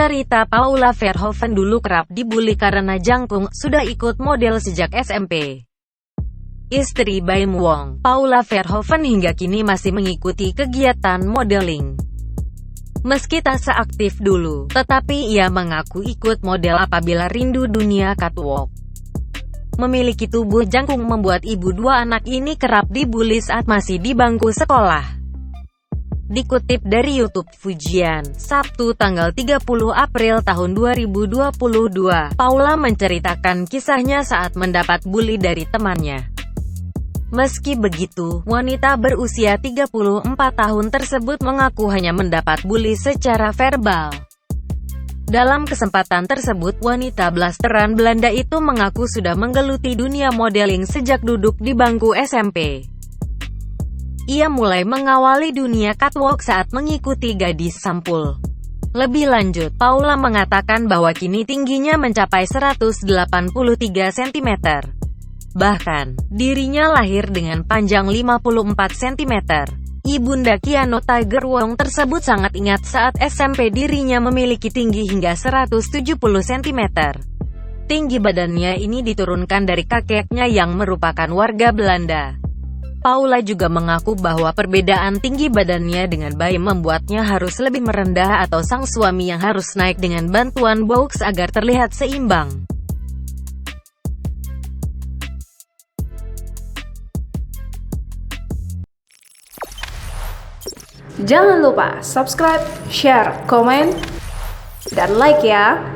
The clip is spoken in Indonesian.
Cerita Paula Verhoeven dulu kerap dibully karena jangkung, sudah ikut model sejak SMP. Istri Baim Wong, Paula Verhoeven hingga kini masih mengikuti kegiatan modeling. Meski tak seaktif dulu, tetapi ia mengaku ikut model apabila rindu dunia catwalk. Memiliki tubuh jangkung membuat ibu dua anak ini kerap dibully saat masih di bangku sekolah. Dikutip dari YouTube Fujian, Sabtu tanggal 30 April tahun 2022, Paula menceritakan kisahnya saat mendapat bully dari temannya. Meski begitu, wanita berusia 34 tahun tersebut mengaku hanya mendapat bully secara verbal. Dalam kesempatan tersebut, wanita blasteran Belanda itu mengaku sudah menggeluti dunia modeling sejak duduk di bangku SMP. Ia mulai mengawali dunia catwalk saat mengikuti Gadis Sampul. Lebih lanjut, Paula mengatakan bahwa kini tingginya mencapai 183 cm. Bahkan, dirinya lahir dengan panjang 54 cm. Ibunda Keanu Tiger Wong tersebut sangat ingat saat SMP dirinya memiliki tinggi hingga 170 cm. Tinggi badannya ini diturunkan dari kakeknya yang merupakan warga Belanda. Paula juga mengaku bahwa perbedaan tinggi badannya dengan Baim membuatnya harus lebih merendah atau sang suami yang harus naik dengan bantuan box agar terlihat seimbang. Jangan lupa subscribe, share, komen, dan like ya!